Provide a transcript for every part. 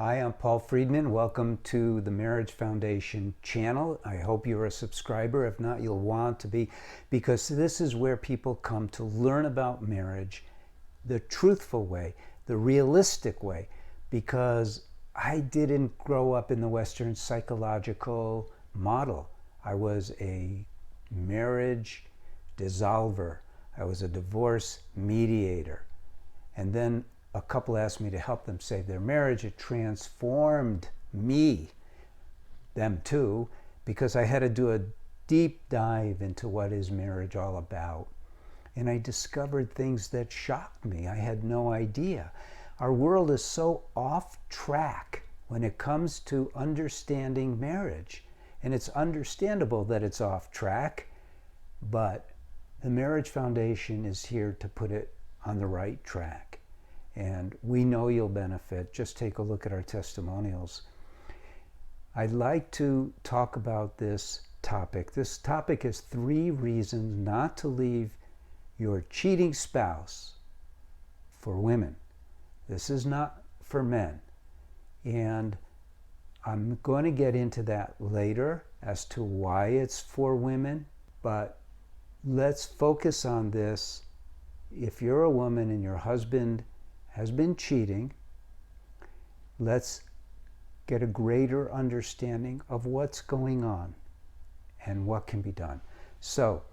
Hi, I'm Paul Friedman. Welcome to the Marriage Foundation channel. I hope you're a subscriber. If not, you'll want to be, because this is where people come to learn about marriage the truthful way, the realistic way, because I didn't grow up in the Western psychological model. I was a marriage dissolver. I was a divorce mediator. And then a couple asked me to help them save their marriage. It transformed me, them too, because I had to do a deep dive into what is marriage all about. And I discovered things that shocked me. I had no idea. Our world is so off track when it comes to understanding marriage. And it's understandable that it's off track, but the Marriage Foundation is here to put it on the right track. And we know you'll benefit. Just take a look at our testimonials. I'd like to talk about this topic. This topic is 3 reasons not to leave your cheating spouse for women. This is not for men. And I'm going to get into that later as to why it's for women, but let's focus on this. If you're a woman and your husband has been cheating, let's get a greater understanding of what's going on and what can be done. So,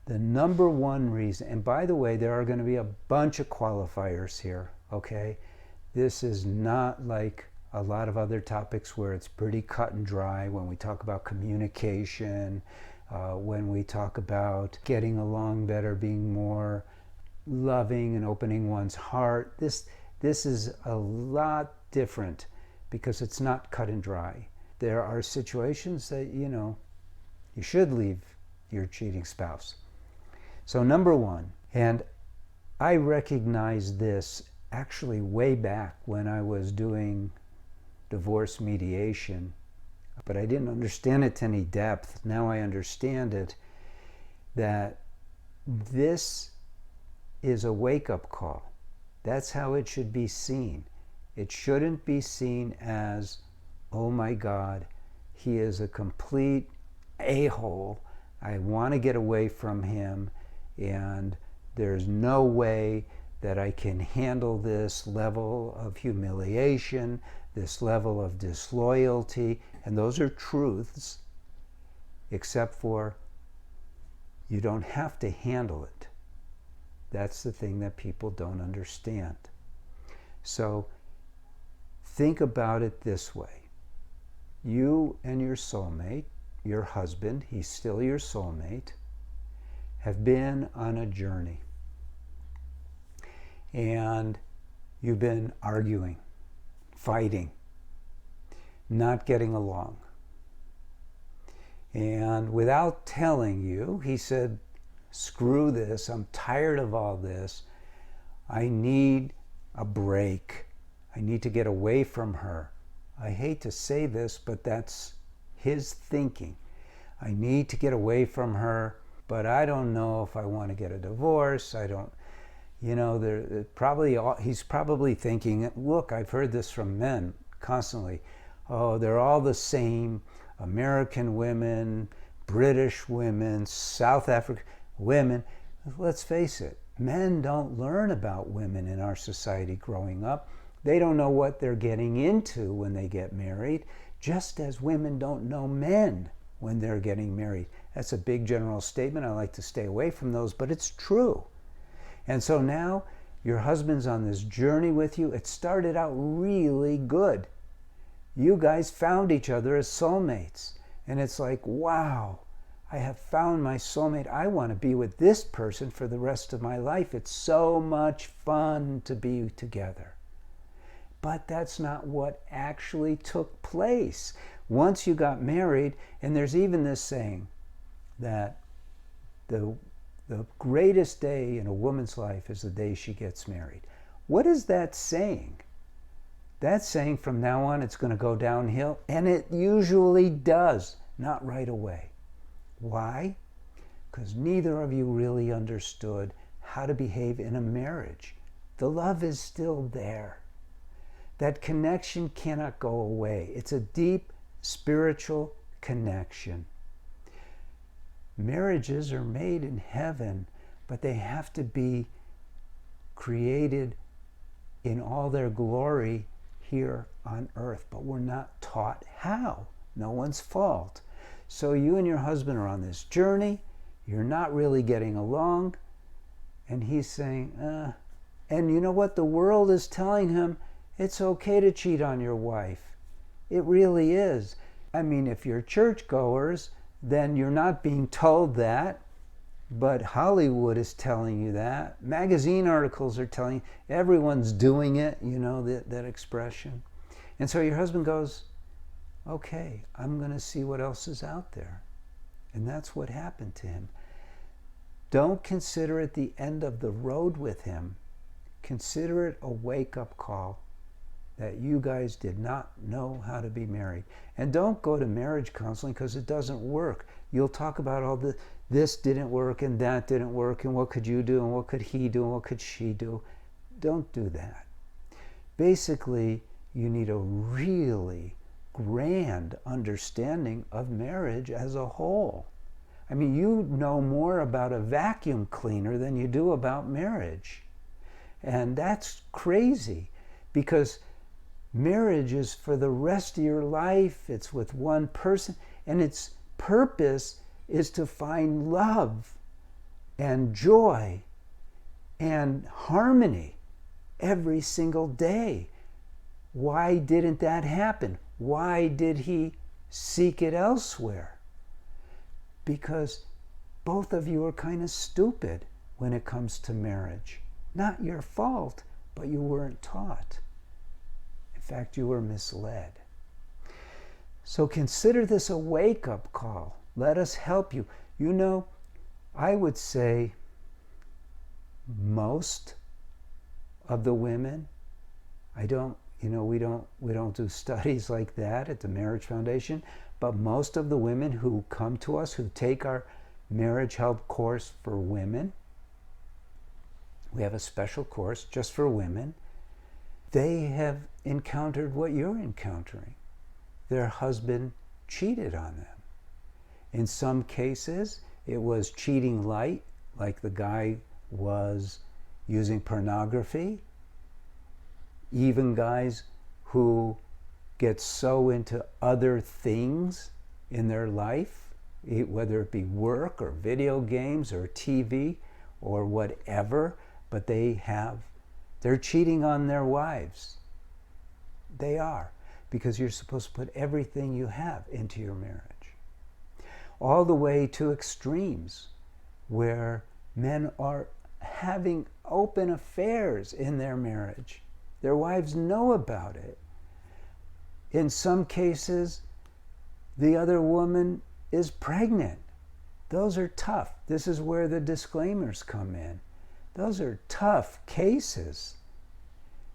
the number 1 reason, and by the way, there are going to be a bunch of qualifiers here, okay? This is not like a lot of other topics where it's pretty cut and dry when we talk about communication, when we talk about getting along better, being more loving and opening one's heart. This is a lot different because it's not cut and dry. There are situations that, you should leave your cheating spouse. So number 1, and I recognized this actually way back when I was doing divorce mediation, but I didn't understand it to any depth. Now I understand it, that this is a wake-up call. That's how it should be seen. It shouldn't be seen as, oh my God, he is a complete a-hole. I want to get away from him, and there's no way that I can handle this level of humiliation, this level of disloyalty, and those are truths, except for you don't have to handle it. That's the thing that people don't understand. So think about it this way. You and your soulmate, your husband, he's still your soulmate, have been on a journey. And you've been arguing, fighting, not getting along. And without telling you, he said, screw this, I'm tired of all this. I need a break. I need to get away from her. I hate to say this, but that's his thinking. I need to get away from her, but I don't know if I want to get a divorce. I don't, he's probably thinking, look, I've heard this from men constantly. Oh, they're all the same. American women, British women, South African women. Let's face it, men don't learn about women in our society growing up. They don't know what they're getting into when they get married, just as women don't know men when they're getting married. That's a big general statement. I like to stay away from those, but it's true. And so now your husband's on this journey with you. It started out really good. You guys found each other as soulmates. And it's like, wow, I have found my soulmate. I want to be with this person for the rest of my life. It's so much fun to be together. But that's not what actually took place. Once you got married, and there's even this saying that the greatest day in a woman's life is the day she gets married. What is that saying? That's saying from now on it's going to go downhill, and it usually does, not right away. Why? Because neither of you really understood how to behave in a marriage. The love is still there. That connection cannot go away. It's a deep spiritual connection. Marriages are made in heaven, but they have to be created in all their glory here on earth. But we're not taught how. No one's fault. So you and your husband are on this journey. You're not really getting along. And he's saying, and you know what? The world is telling him it's okay to cheat on your wife. It really is. I mean, if you're churchgoers, then you're not being told that. But Hollywood is telling you that. Magazine articles are telling you. Everyone's doing it, you know, that expression. And so your husband goes, okay, I'm going to see what else is out there. And that's what happened to him. Don't consider it the end of the road with him. Consider it a wake-up call that you guys did not know how to be married. And don't go to marriage counseling because it doesn't work. You'll talk about all this didn't work and that didn't work and what could you do and what could he do and what could she do. Don't do that. Basically, you need a really grand understanding of marriage as a whole. I mean, you know more about a vacuum cleaner than you do about marriage. And that's crazy because marriage is for the rest of your life. It's with one person. And its purpose is to find love and joy and harmony every single day. Why didn't that happen? Why did he seek it elsewhere? Because both of you are kind of stupid when it comes to marriage. Not your fault, but you weren't taught. In fact, you were misled. So consider this a wake-up call. Let us help you. You know, I would say most of the women, we don't do studies like that at the Marriage Foundation, but most of the women who come to us, who take our marriage help course for women, we have a special course just for women, they have encountered what you're encountering. Their husband cheated on them. In some cases, it was cheating light, like the guy was using pornography. Even guys who get so into other things in their life, whether it be work or video games or TV or whatever, but they're cheating on their wives. They are, because you're supposed to put everything you have into your marriage. All the way to extremes where men are having open affairs in their marriage. Their wives know about it. In some cases, the other woman is pregnant. Those are tough. This is where the disclaimers come in. Those are tough cases.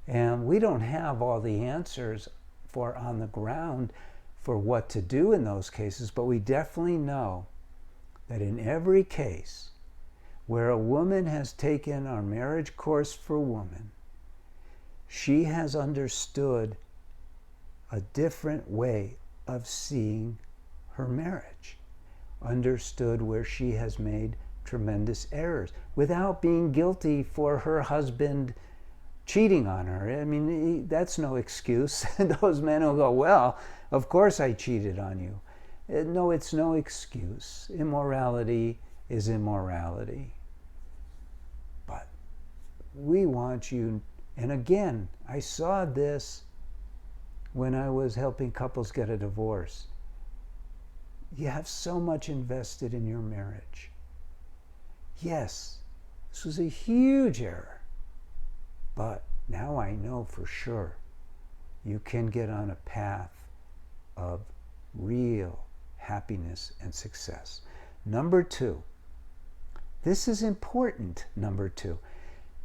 And we don't have all the answers for on the ground for what to do in those cases, but we definitely know that in every case where a woman has taken our marriage course for women, she has understood a different way of seeing her marriage, understood where she has made tremendous errors without being guilty for her husband cheating on her. I mean, that's no excuse. Those men will go, well, of course I cheated on you. No, it's no excuse. Immorality is immorality. But we want you, and again, I saw this when I was helping couples get a divorce. You have so much invested in your marriage. Yes, this was a huge error. But now I know for sure you can get on a path of real happiness and success. Number 2, this is important, number 2.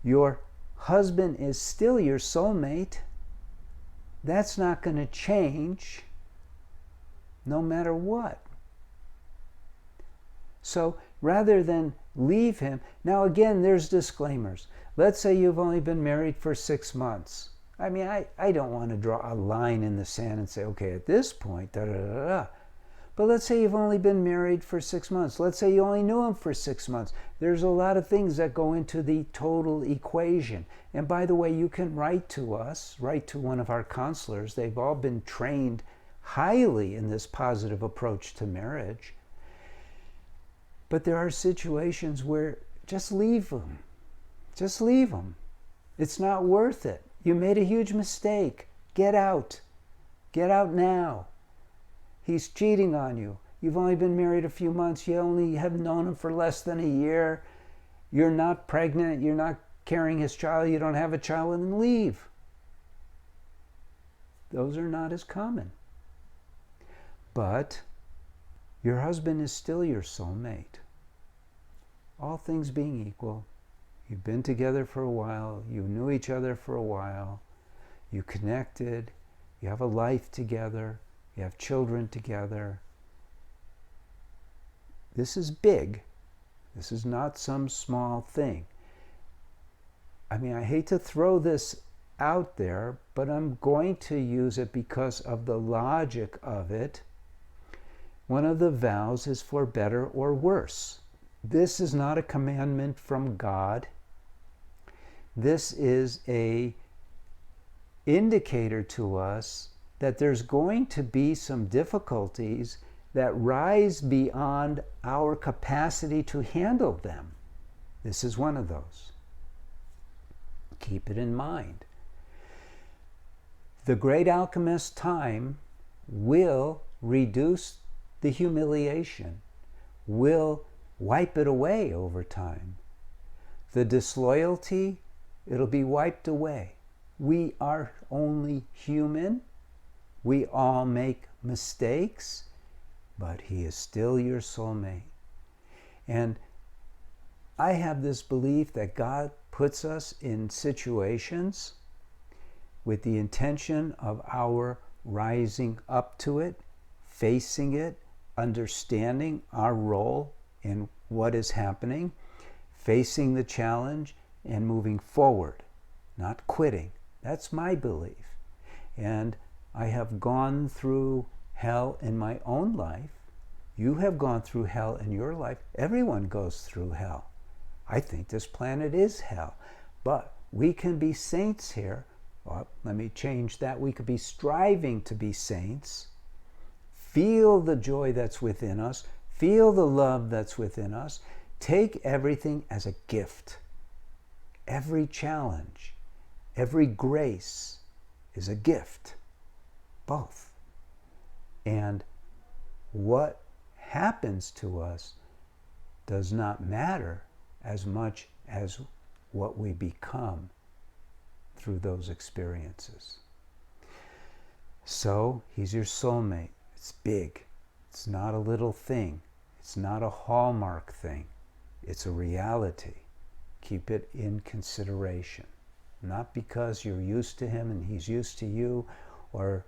Your husband is still your soulmate. That's not going to change no matter what. So rather than leave him, now again, there's disclaimers. Let's say you've only been married for 6 months. I mean, I don't want to draw a line in the sand and say, okay, at this point, da da da da. But let's say you've only been married for 6 months. Let's say you only knew him for 6 months. There's a lot of things that go into the total equation. And by the way, you can write to us, write to one of our counselors. They've all been trained highly in this positive approach to marriage. But there are situations where just leave them. Just leave them. It's not worth it. You made a huge mistake. Get out. Get out now. He's cheating on you. You've only been married a few months. You only have known him for less than a year. You're not pregnant. You're not carrying his child. You don't have a child. And then leave. Those are not as common. But your husband is still your soulmate. All things being equal, you've been together for a while. You knew each other for a while. You connected. You have a life together. You have children together. This is big. This is not some small thing. I mean, I hate to throw this out there, but I'm going to use it because of the logic of it. One of the vows is for better or worse. This is not a commandment from God. This is an indicator to us that there's going to be some difficulties that rise beyond our capacity to handle them. This is one of those. Keep it in mind. The great alchemist's time will reduce the humiliation, will wipe it away over time. The disloyalty, it'll be wiped away. We are only human. We all make mistakes, but he is still your soulmate. And I have this belief that God puts us in situations with the intention of our rising up to it, facing it, understanding our role in what is happening, facing the challenge, and moving forward, not quitting. That's my belief. And I have gone through hell in my own life. You have gone through hell in your life. Everyone goes through hell. I think this planet is hell. But we can be saints here. Well, let me change that. We could be striving to be saints. Feel the joy that's within us. Feel the love that's within us. Take everything as a gift. Every challenge, every grace is a gift. Both. And what happens to us does not matter as much as what we become through those experiences. So, he's your soulmate. It's big. It's not a little thing. It's not a hallmark thing. It's a reality. Keep it in consideration. Not because you're used to him and he's used to you, or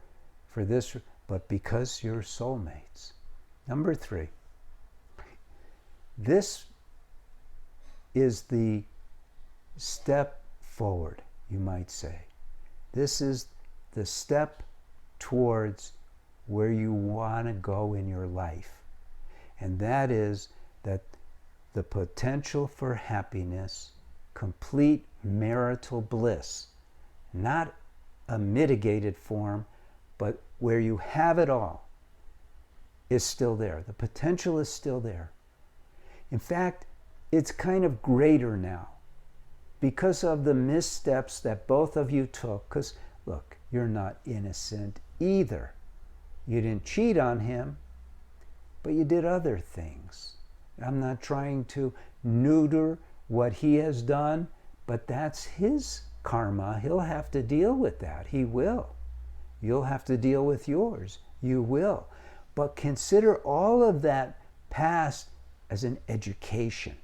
for this, but because you're soulmates. Number 3. This is the step forward, you might say. This is the step towards where you want to go in your life. And that is that the potential for happiness, complete marital bliss, not a mitigated form, but where you have it all, is still there. The potential is still there. In fact, it's kind of greater now because of the missteps that both of you took. Because, look, you're not innocent either. You didn't cheat on him, but you did other things. I'm not trying to neuter what he has done, but that's his karma. He'll have to deal with that. He will. You'll have to deal with yours. You will. But consider all of that past as an education.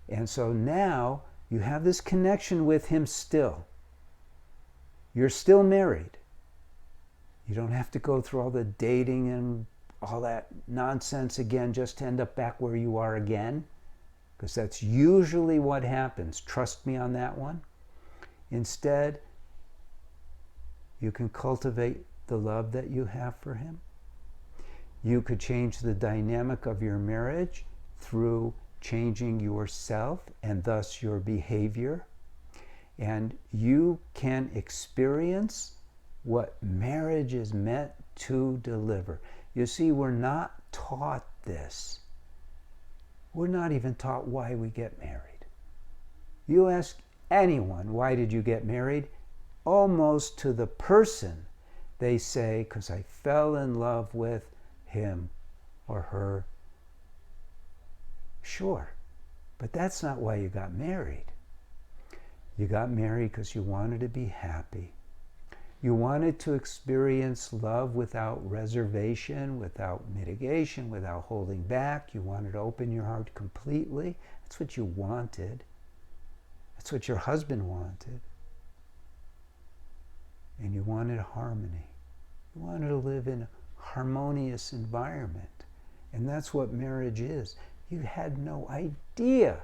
And so now you have this connection with him still. You're still married. You don't have to go through all the dating and all that nonsense again just to end up back where you are again, because that's usually what happens. Trust me on that one. Instead, You can cultivate the love that you have for him. You could change the dynamic of your marriage through changing yourself and thus your behavior. And you can experience what marriage is meant to deliver. You see, we're not taught this. We're not even taught why we get married. You ask anyone, why did you get married? Almost to the person, they say, because I fell in love with him or her. Sure, but that's not why you got married. You got married because you wanted to be happy. You wanted to experience love without reservation, without mitigation, without holding back. You wanted to open your heart completely. That's what you wanted. That's what your husband wanted. And you wanted harmony. You wanted to live in a harmonious environment. And that's what marriage is. You had no idea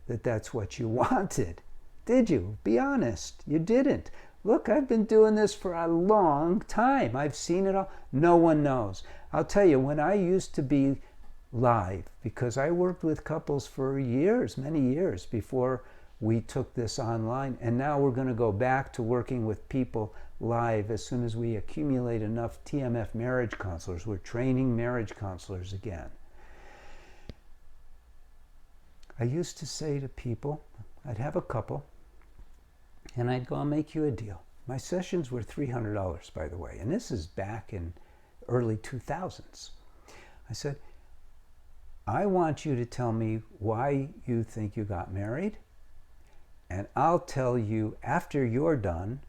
that that's what you wanted. Did you? Be honest. You didn't. Look, I've been doing this for a long time. I've seen it all. No one knows. I'll tell you, when I used to be live, because I worked with couples for years, many years before we took this online, and now we're going to go back to working with people live as soon as we accumulate enough TMF marriage counselors. We're training marriage counselors again. I used to say to people, I'd have a couple, and I'd go, I'll make you a deal. My sessions were $300, by the way, and this is back in early 2000s. I said, I want you to tell me why you think you got married, and I'll tell you after you're done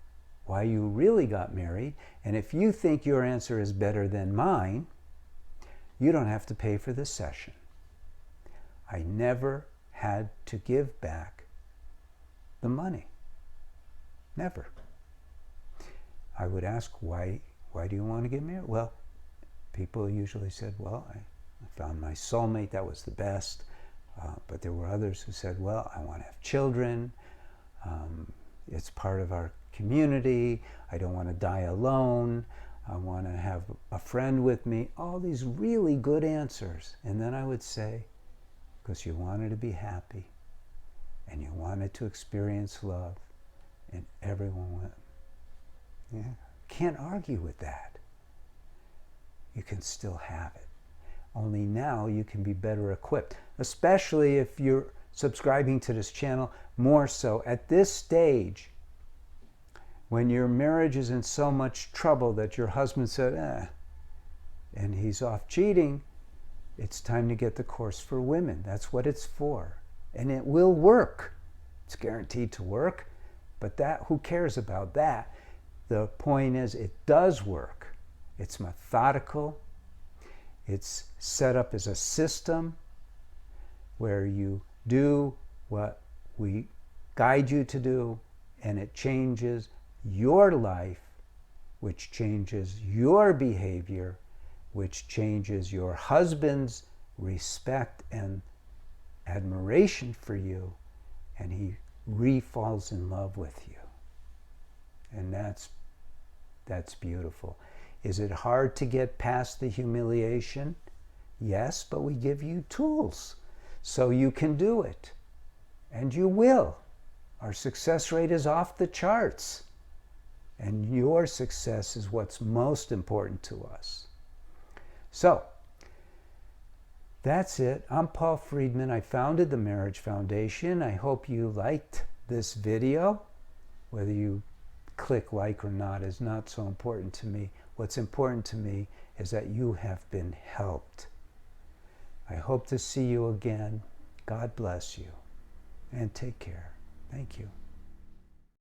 why you really got married, and if you think your answer is better than mine, you don't have to pay for the session. I never had to give back the money. Never. I would ask, why do you want to get married? Well, people usually said, well, I found my soulmate, that was the best. But there were others who said, well, I want to have children. It's part of our community. I don't want to die alone. I want to have a friend with me. All these really good answers. And then I would say, because you wanted to be happy and you wanted to experience love. And everyone went, yeah, can't argue with that. You can still have it. Only now you can be better equipped, especially if you're subscribing to this channel more so at this stage when your marriage is in so much trouble that your husband said, and he's off cheating. It's time to get the course for women. That's what it's for. And it will work. It's guaranteed to work. But who cares about that? The point is, it does work. It's methodical. It's set up as a system where you do what we guide you to do, and it changes your life, which changes your behavior, which changes your husband's respect and admiration for you, and he falls in love with you. And that's beautiful. Is it hard to get past the humiliation? Yes, but we give you tools so you can do it. And you will. Our success rate is off the charts. And your success is what's most important to us. So, that's it. I'm Paul Friedman. I founded the Marriage Foundation. I hope you liked this video. Whether you click like or not is not so important to me. What's important to me is that you have been helped. I hope to see you again. God bless you. And take care. Thank you.